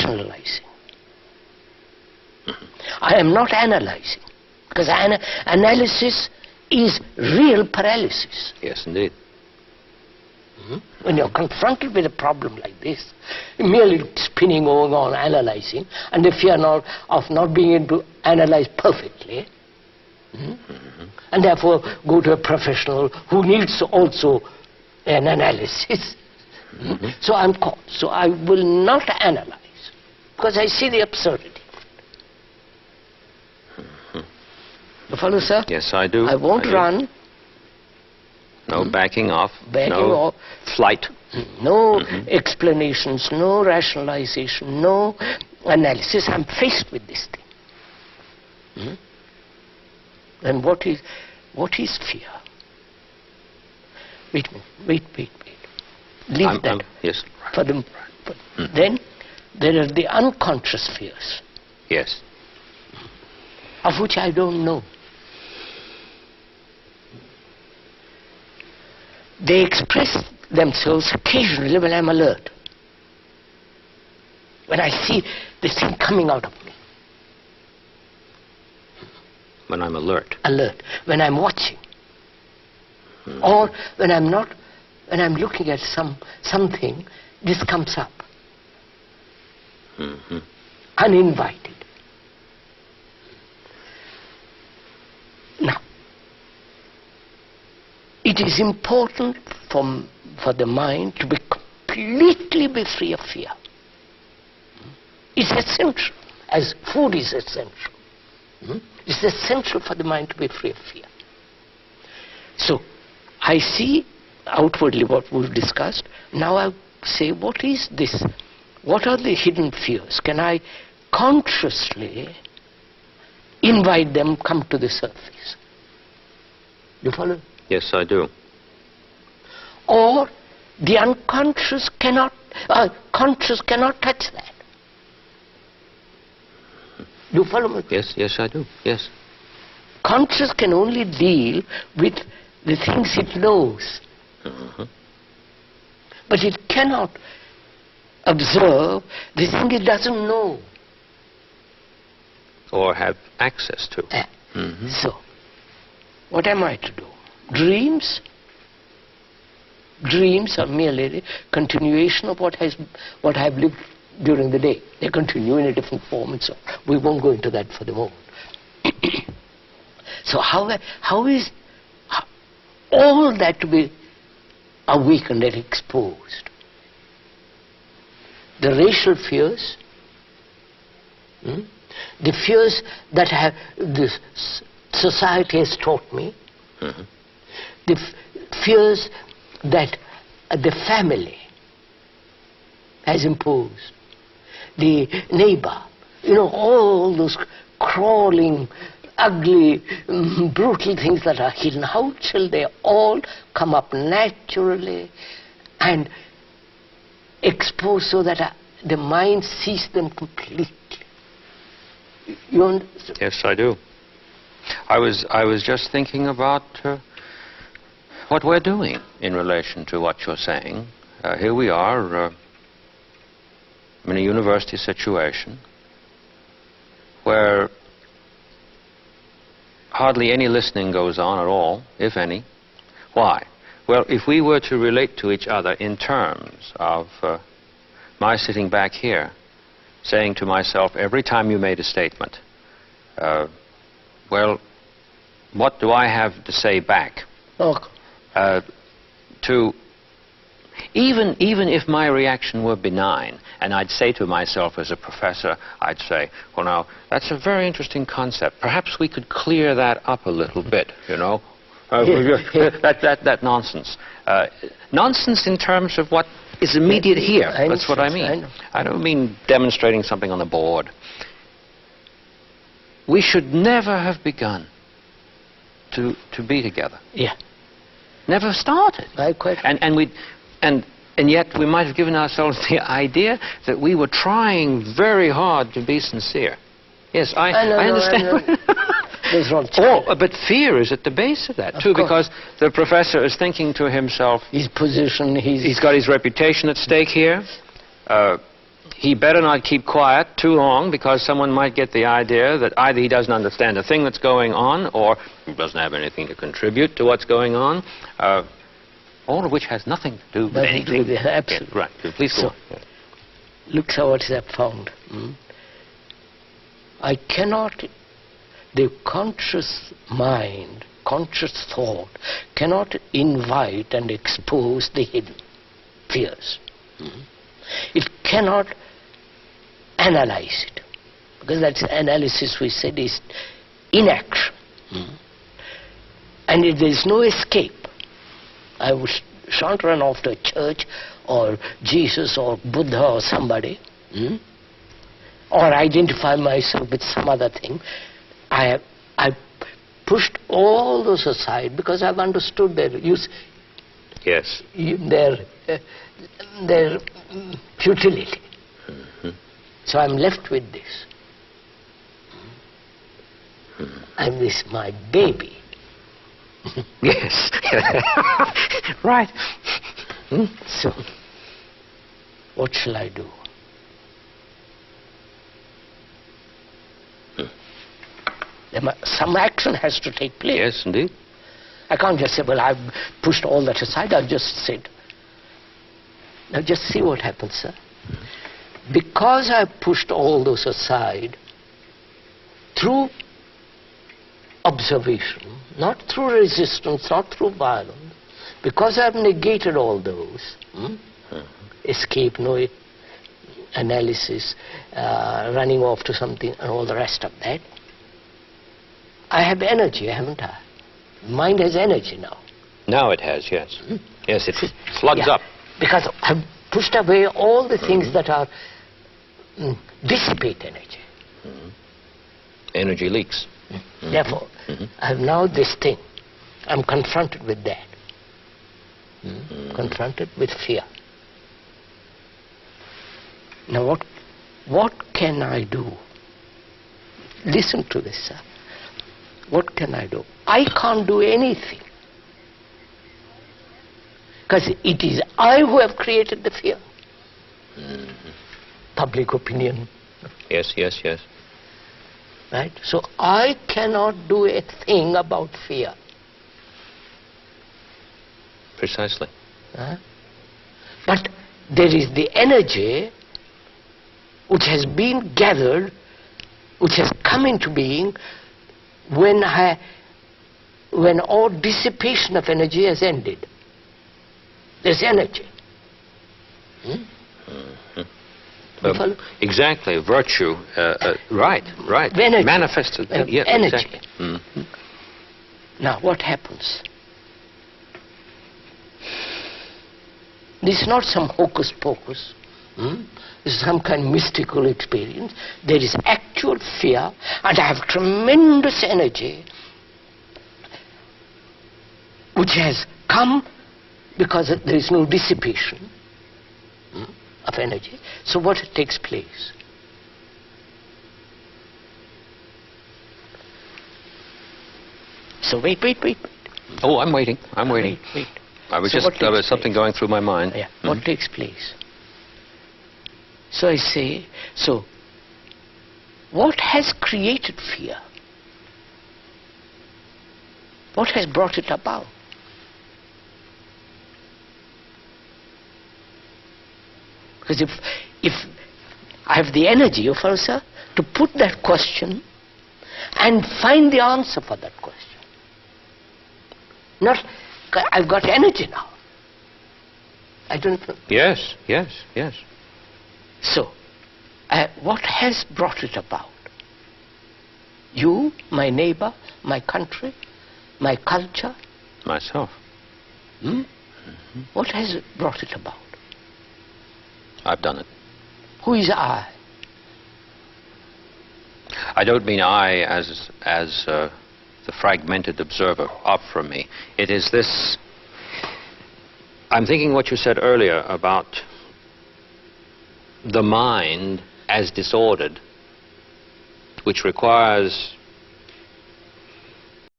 rationalizing. I am not analyzing, because analysis is real paralysis. Yes, indeed. When you're confronted with a problem like this, merely spinning over on analyzing, and if you are of not being able to analyze perfectly, and therefore go to a professional who needs also an analysis. So I'm caught. So I will not analyze, because I see the absurdity. You follow, sir? Yes, I do. I won't run. No backing off. Backing no off. Flight. No explanations, no rationalization, no analysis. I'm faced with this thing. And what is fear? Wait. Leave that. Yes. For them. Then there are the unconscious fears. Yes. Of which I don't know. They express themselves occasionally when I'm alert. When I see this thing coming out of me. When I'm alert. Alert. When I'm watching. Or when I'm not, when I'm looking at something, this comes up. Uninvited. Now, it is important for the mind to be completely free of fear. It's essential, as food is essential. It's essential for the mind to be free of fear. So, I see outwardly what we've discussed. Now I say, what is this? What are the hidden fears? Can I consciously invite them come to the surface? You follow? Yes, I do. Or the unconscious cannot, conscious cannot touch that. You follow me? Yes, I do. Yes. Conscious can only deal with the things it knows. But it cannot observe the thing it doesn't know. Or have access to. So, what am I to do? Dreams? Dreams are merely a continuation of what I've lived during the day. They continue in a different form and so on. We won't go into that for the moment. So how is all that to be awakened and exposed? The racial fears, the fears that this society has taught me, the fears that the family has imposed, the neighbor, all those crawling, ugly, brutal things that are hidden. How shall they all come up naturally and exposed so that the mind sees them completely? You understand? Yes, I do. I was just thinking about what we're doing in relation to what you're saying. Here we are in a university situation where hardly any listening goes on at all, if any. Why? Well, if we were to relate to each other in terms of my sitting back here, saying to myself every time you made a statement, well, what do I have to say back? To even if my reaction were benign, and I'd say to myself as a professor, I'd say, well, now, that's a very interesting concept. Perhaps we could clear that up a little bit, that nonsense. Nonsense in terms of what is immediate here. That's what I mean. I don't mean demonstrating something on the board. We should never have begun to be together. Yeah. Never started. And yet we might have given ourselves the idea that we were trying very hard to be sincere. Yes, I understand. But fear is at the base of that too, because the professor is thinking to himself, his position, he's got his reputation at stake here. he better not keep quiet too long, because someone might get the idea that either he doesn't understand the thing that's going on, or he doesn't have anything to contribute to what's going on, all of which has nothing to do with anything. Absolutely. Yeah, right. So please go on. Yeah. Look at what I've found. I cannot, the conscious mind, conscious thought, cannot invite and expose the hidden fears. It cannot analyze it, because that analysis, we said, is inaction. And there is no escape. I shan't run off to a church or Jesus or Buddha or somebody, or identify myself with some other thing. I pushed all those aside because I've understood their use. Yes. Their futility. So I'm left with this. And this is my baby. Yes. Right. So, what shall I do? Some action has to take place. Yes, indeed. I can't just say, well, I've pushed all that aside. I've just said, now just see what happens, sir. Because I've pushed all those aside, through observation, not through resistance, not through violence, because I've negated all those, escape, no analysis, running off to something and all the rest of that, I have energy, haven't I? Mind has energy now. Now it has, yes. Yes, it floods up. Because I've pushed away all the things that are dissipate energy. Energy leaks. Therefore, I have now this thing. I'm confronted with that. Confronted with fear. Now what can I do? Listen to this, sir. What can I do? I can't do anything. Because it is I who have created the fear. Public opinion. Yes, yes, yes. Right? So I cannot do a thing about fear. Precisely. But there is the energy which has been gathered, which has come into being when all dissipation of energy has ended. There's energy. Exactly, virtue. Right. Energy. Manifested. Yeah, energy. Exactly. Now, what happens? This is not some hocus pocus. This is some kind of mystical experience. There is actual fear, and I have tremendous energy which has come because there is no dissipation of energy. So what takes place? So wait. Oh, I'm waiting. Wait. There was something going through my mind. Yeah. What takes place? So I say, so what has created fear? What has brought it about? Because if I have the energy, you follow, sir, to put that question and find the answer for that question. Not, I've got energy now. I don't know. Yes. So, what has brought it about? You, my neighbor, my country, my culture? Myself. What has brought it about? I've done it. Who is I? I don't mean I as the fragmented observer up from me. It is this. I'm thinking what you said earlier about the mind as disordered, which requires